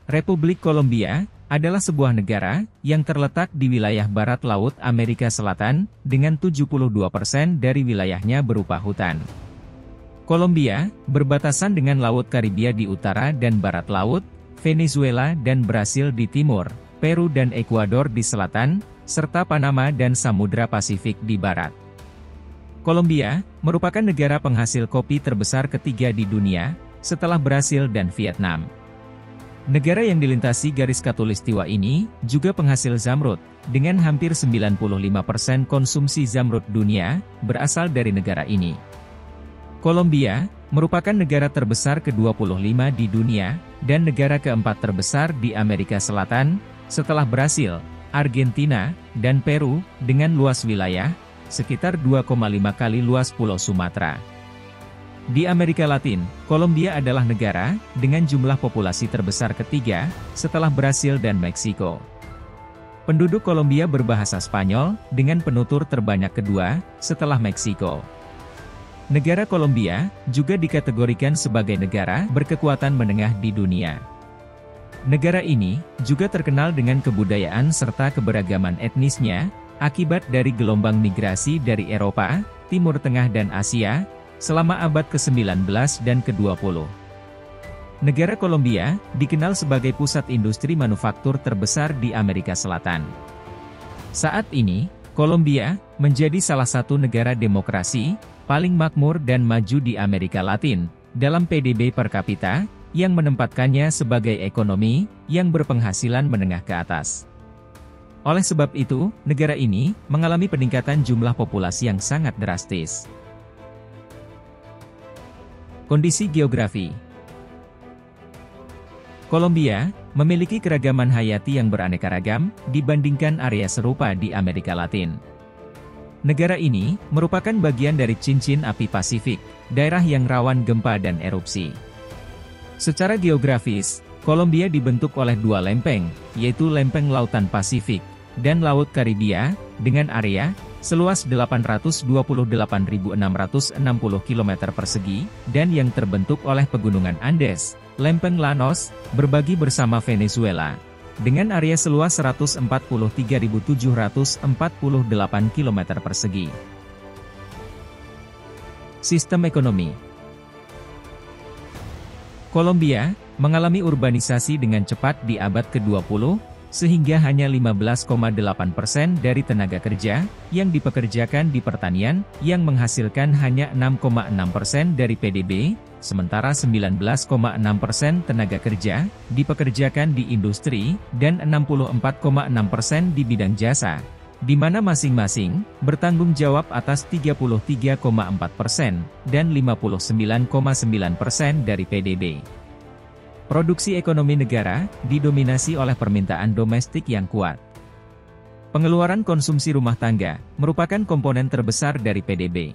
Republik Kolombia adalah sebuah negara yang terletak di wilayah barat laut Amerika Selatan, dengan 72% dari wilayahnya berupa hutan. Kolombia berbatasan dengan Laut Karibia di utara dan barat laut, Venezuela dan Brasil di timur, Peru dan Ekuador di selatan, serta Panama dan Samudra Pasifik di barat. Kolombia merupakan negara penghasil kopi terbesar ketiga di dunia, setelah Brasil dan Vietnam. Negara yang dilintasi garis khatulistiwa ini juga penghasil zamrud, dengan hampir 95% konsumsi zamrud dunia berasal dari negara ini. Kolombia merupakan negara terbesar ke-25 di dunia, dan negara keempat terbesar di Amerika Selatan, setelah Brasil, Argentina, dan Peru, dengan luas wilayah sekitar 2,5 kali luas Pulau Sumatera. Di Amerika Latin, Kolombia adalah negara dengan jumlah populasi terbesar ketiga, setelah Brasil dan Meksiko. Penduduk Kolombia berbahasa Spanyol, dengan penutur terbanyak kedua, setelah Meksiko. Negara Kolombia juga dikategorikan sebagai negara berkekuatan menengah di dunia. Negara ini juga terkenal dengan kebudayaan serta keberagaman etnisnya, akibat dari gelombang migrasi dari Eropa, Timur Tengah dan Asia, selama abad ke-19 dan ke-20. Negara Kolombia dikenal sebagai pusat industri manufaktur terbesar di Amerika Selatan. Saat ini, Kolombia menjadi salah satu negara demokrasi paling makmur dan maju di Amerika Latin, dalam PDB per kapita, yang menempatkannya sebagai ekonomi yang berpenghasilan menengah ke atas. Oleh sebab itu, negara ini mengalami peningkatan jumlah populasi yang sangat drastis. Kondisi geografi. Kolombia memiliki keragaman hayati yang beraneka ragam dibandingkan area serupa di Amerika Latin. Negara ini merupakan bagian dari cincin api Pasifik, daerah yang rawan gempa dan erupsi. Secara geografis, Kolombia dibentuk oleh dua lempeng, yaitu Lempeng Lautan Pasifik dan Laut Karibia, dengan area seluas 828.660 km persegi, dan yang terbentuk oleh Pegunungan Andes, Lempeng Llanos, berbagi bersama Venezuela, dengan area seluas 143.748 km persegi. Sistem ekonomi. Kolombia mengalami urbanisasi dengan cepat di abad ke-20, sehingga hanya 15,8% dari tenaga kerja yang dipekerjakan di pertanian, yang menghasilkan hanya 6,6% dari PDB, sementara 19,6% tenaga kerja dipekerjakan di industri, dan 64,6% di bidang jasa, di mana masing-masing bertanggung jawab atas 33,4% dan 59,9% dari PDB. Produksi ekonomi negara didominasi oleh permintaan domestik yang kuat. Pengeluaran konsumsi rumah tangga merupakan komponen terbesar dari PDB.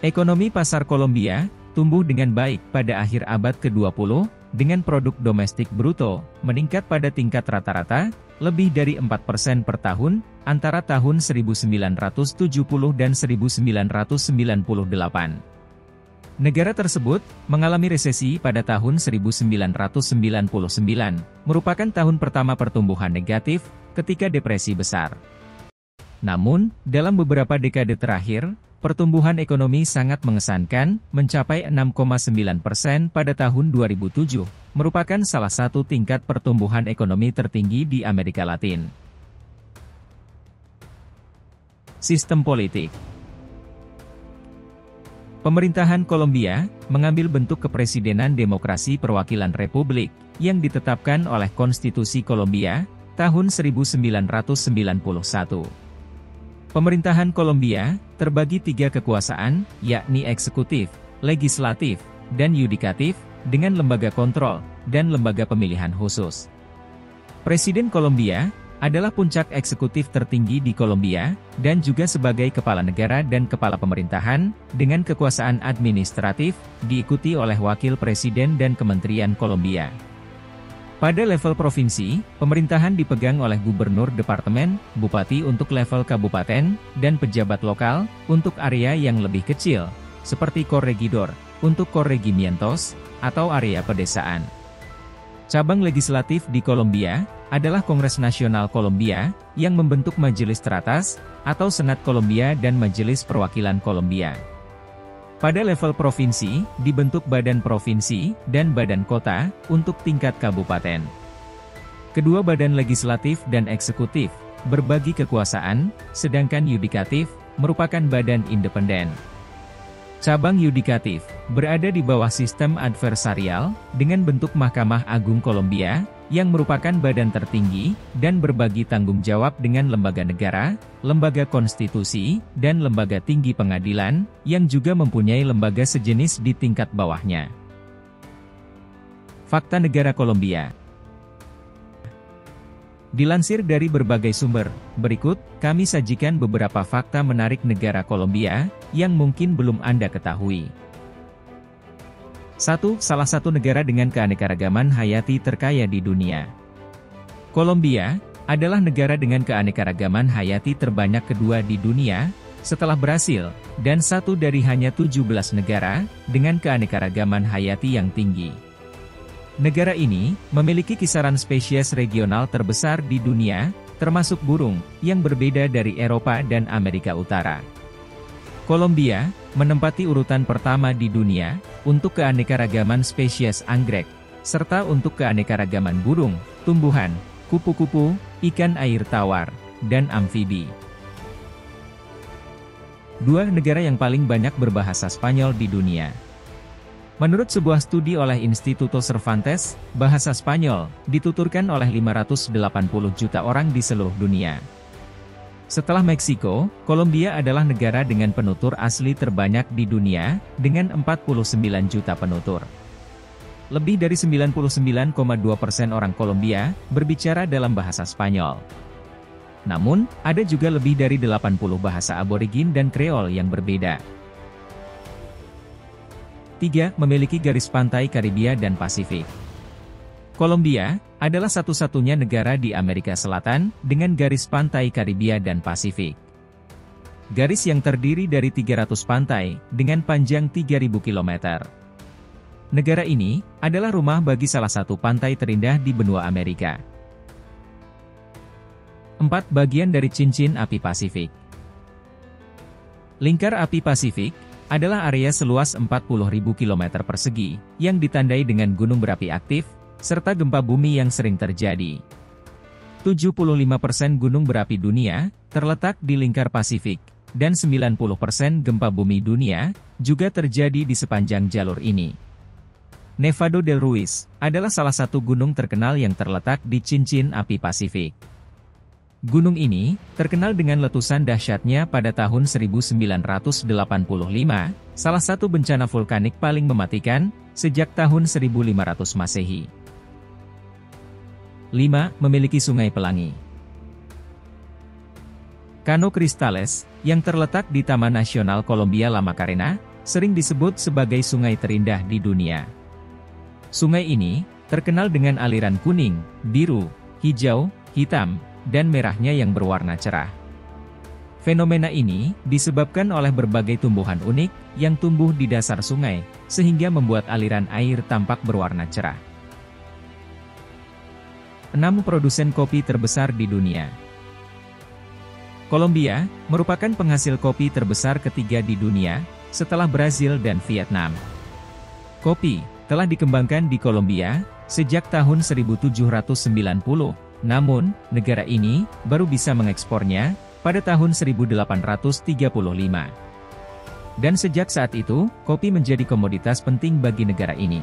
Ekonomi pasar Kolombia tumbuh dengan baik pada akhir abad ke-20, dengan produk domestik bruto meningkat pada tingkat rata-rata lebih dari 4% per tahun antara tahun 1970 dan 1998. Negara tersebut mengalami resesi pada tahun 1999, merupakan tahun pertama pertumbuhan negatif ketika depresi besar. Namun, dalam beberapa dekade terakhir, pertumbuhan ekonomi sangat mengesankan, mencapai 6,9% pada tahun 2007, merupakan salah satu tingkat pertumbuhan ekonomi tertinggi di Amerika Latin. Sistem politik. Pemerintahan Kolombia mengambil bentuk kepresidenan demokrasi perwakilan republik yang ditetapkan oleh Konstitusi Kolombia tahun 1991. Pemerintahan Kolombia terbagi tiga kekuasaan, yakni eksekutif, legislatif, dan yudikatif, dengan lembaga kontrol dan lembaga pemilihan khusus. Presiden Kolombia adalah puncak eksekutif tertinggi di Kolombia, dan juga sebagai kepala negara dan kepala pemerintahan, dengan kekuasaan administratif, diikuti oleh wakil presiden dan kementerian Kolombia. Pada level provinsi, pemerintahan dipegang oleh gubernur departemen, bupati untuk level kabupaten, dan pejabat lokal, untuk area yang lebih kecil, seperti corregidor, untuk corregimientos, atau area pedesaan. Cabang legislatif di Kolombia adalah Kongres Nasional Kolombia, yang membentuk Majelis Teratas, atau Senat Kolombia dan Majelis Perwakilan Kolombia. Pada level provinsi, dibentuk Badan Provinsi dan Badan Kota untuk tingkat kabupaten. Kedua badan legislatif dan eksekutif berbagi kekuasaan, sedangkan yudikatif merupakan badan independen. Cabang yudikatif berada di bawah sistem adversarial dengan bentuk Mahkamah Agung Kolombia, yang merupakan badan tertinggi dan berbagi tanggung jawab dengan lembaga negara, lembaga konstitusi, dan lembaga tinggi pengadilan, yang juga mempunyai lembaga sejenis di tingkat bawahnya. Fakta negara Kolombia. Dilansir dari berbagai sumber, berikut kami sajikan beberapa fakta menarik negara Kolombia yang mungkin belum Anda ketahui. 1. Salah satu negara dengan keanekaragaman hayati terkaya di dunia. Kolombia adalah negara dengan keanekaragaman hayati terbanyak kedua di dunia, setelah Brasil, dan satu dari hanya 17 negara dengan keanekaragaman hayati yang tinggi. Negara ini memiliki kisaran spesies regional terbesar di dunia, termasuk burung, yang berbeda dari Eropa dan Amerika Utara. Kolombia menempati urutan pertama di dunia untuk keanekaragaman spesies anggrek, serta untuk keanekaragaman burung, tumbuhan, kupu-kupu, ikan air tawar, dan amfibi. 2. Negara yang paling banyak berbahasa Spanyol di dunia. Menurut sebuah studi oleh Instituto Cervantes, bahasa Spanyol dituturkan oleh 580 juta orang di seluruh dunia. Setelah Meksiko, Kolombia adalah negara dengan penutur asli terbanyak di dunia, dengan 49 juta penutur. Lebih dari 99,2% orang Kolombia berbicara dalam bahasa Spanyol. Namun, ada juga lebih dari 80 bahasa aborigin dan Kreol yang berbeda. 3. Memiliki garis pantai Karibia dan Pasifik. Kolombia adalah satu-satunya negara di Amerika Selatan dengan garis pantai Karibia dan Pasifik. Garis yang terdiri dari 300 pantai dengan panjang 3.000 km. Negara ini adalah rumah bagi salah satu pantai terindah di benua Amerika. 4. Bagian dari cincin api Pasifik. Lingkar api Pasifik adalah area seluas 40.000 km persegi, yang ditandai dengan gunung berapi aktif, serta gempa bumi yang sering terjadi. 75% gunung berapi dunia terletak di lingkar Pasifik, dan 90% gempa bumi dunia juga terjadi di sepanjang jalur ini. Nevado del Ruiz adalah salah satu gunung terkenal yang terletak di cincin api Pasifik. Gunung ini terkenal dengan letusan dahsyatnya pada tahun 1985, salah satu bencana vulkanik paling mematikan sejak tahun 1500 Masehi. 5. Memiliki sungai pelangi. Cano Cristales, yang terletak di Taman Nasional Colombia La Macarena, sering disebut sebagai sungai terindah di dunia. Sungai ini terkenal dengan aliran kuning, biru, hijau, hitam, dan merahnya yang berwarna cerah. Fenomena ini disebabkan oleh berbagai tumbuhan unik yang tumbuh di dasar sungai, sehingga membuat aliran air tampak berwarna cerah. 6. Produsen kopi terbesar di dunia. Kolombia merupakan penghasil kopi terbesar ketiga di dunia, setelah Brasil dan Vietnam. Kopi telah dikembangkan di Kolombia sejak tahun 1790. Namun, negara ini baru bisa mengekspornya pada tahun 1835. Dan sejak saat itu, kopi menjadi komoditas penting bagi negara ini.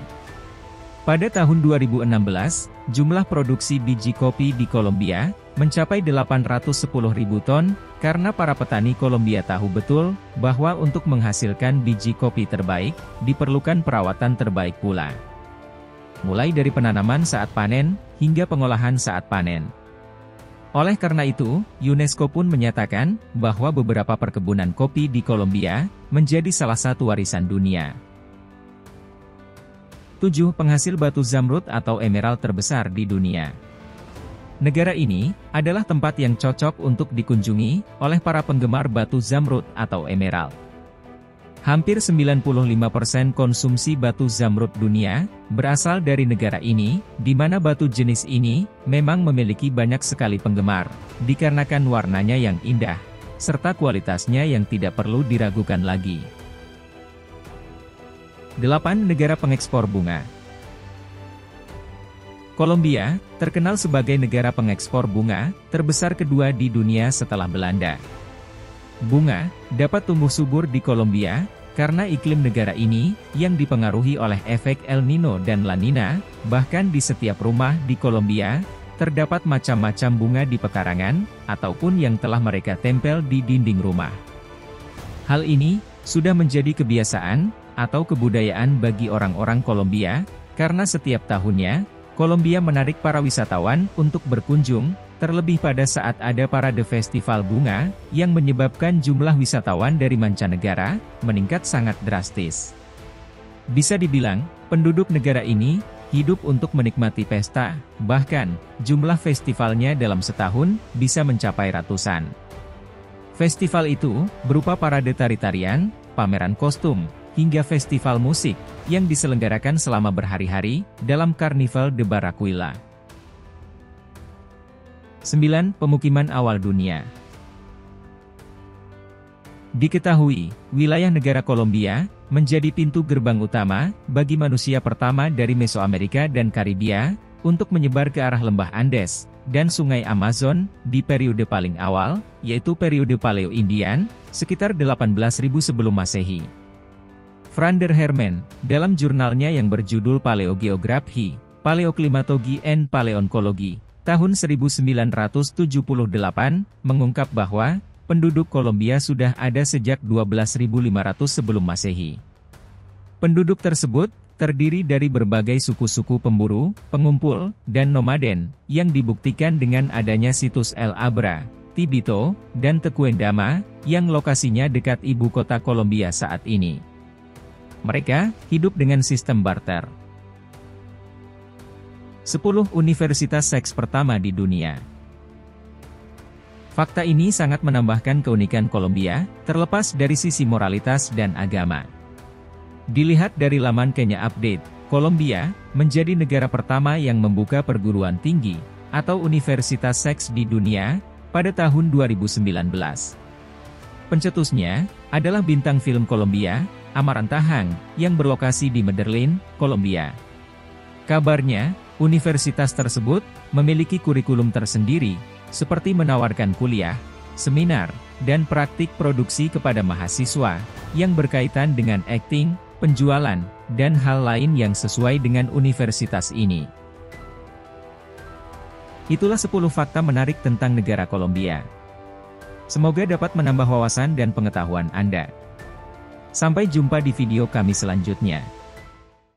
Pada tahun 2016, jumlah produksi biji kopi di Kolombia mencapai 810.000 ton, karena para petani Kolombia tahu betul bahwa untuk menghasilkan biji kopi terbaik, diperlukan perawatan terbaik pula. Mulai dari penanaman saat panen, hingga pengolahan saat panen. Oleh karena itu, UNESCO pun menyatakan bahwa beberapa perkebunan kopi di Kolombia menjadi salah satu warisan dunia. 7. Penghasil batu zamrud atau emerald terbesar di dunia. Negara ini adalah tempat yang cocok untuk dikunjungi oleh para penggemar batu zamrud atau emerald. Hampir 95% konsumsi batu zamrud dunia berasal dari negara ini, di mana batu jenis ini memang memiliki banyak sekali penggemar, dikarenakan warnanya yang indah, serta kualitasnya yang tidak perlu diragukan lagi. 8 negara pengekspor bunga. Kolombia, terkenal sebagai negara pengekspor bunga terbesar kedua di dunia setelah Belanda. Bunga dapat tumbuh subur di Kolombia karena iklim negara ini yang dipengaruhi oleh efek El Nino dan La Nina. Bahkan di setiap rumah di Kolombia terdapat macam-macam bunga di pekarangan ataupun yang telah mereka tempel di dinding rumah. Hal ini sudah menjadi kebiasaan atau kebudayaan bagi orang-orang Kolombia karena setiap tahunnya Kolombia menarik para wisatawan untuk berkunjung, terlebih pada saat ada parade festival bunga, yang menyebabkan jumlah wisatawan dari mancanegara meningkat sangat drastis. Bisa dibilang, penduduk negara ini hidup untuk menikmati pesta, bahkan jumlah festivalnya dalam setahun bisa mencapai ratusan. Festival itu berupa parade tari-tarian, pameran kostum, hingga festival musik, yang diselenggarakan selama berhari-hari, dalam Carnival de Barranquilla. 9. Pemukiman awal dunia. Diketahui, wilayah negara Kolombia, menjadi pintu gerbang utama, bagi manusia pertama dari Mesoamerika dan Karibia, untuk menyebar ke arah lembah Andes, dan sungai Amazon, di periode paling awal, yaitu periode Paleo-Indian, sekitar 18.000 sebelum Masehi. Frander Herman, dalam jurnalnya yang berjudul Paleogeography, Paleoclimatology and Paleontology, tahun 1978, mengungkap bahwa penduduk Kolombia sudah ada sejak 12.500 sebelum Masehi. Penduduk tersebut terdiri dari berbagai suku-suku pemburu, pengumpul, dan nomaden, yang dibuktikan dengan adanya situs El Abra, Tibito, dan Tequendama, yang lokasinya dekat ibu kota Kolombia saat ini. Mereka hidup dengan sistem barter. 10 universitas seks pertama di dunia. Fakta ini sangat menambahkan keunikan Kolombia, terlepas dari sisi moralitas dan agama. Dilihat dari laman Kenya Update, Kolombia menjadi negara pertama yang membuka perguruan tinggi atau universitas seks di dunia pada tahun 2019. Pencetusnya adalah bintang film Kolombia, Amaranta Hang, yang berlokasi di Medellin, Kolombia. Kabarnya, universitas tersebut memiliki kurikulum tersendiri, seperti menawarkan kuliah, seminar, dan praktik produksi kepada mahasiswa, yang berkaitan dengan akting, penjualan, dan hal lain yang sesuai dengan universitas ini. Itulah 10 fakta menarik tentang negara Kolombia. Semoga dapat menambah wawasan dan pengetahuan Anda. Sampai jumpa di video kami selanjutnya.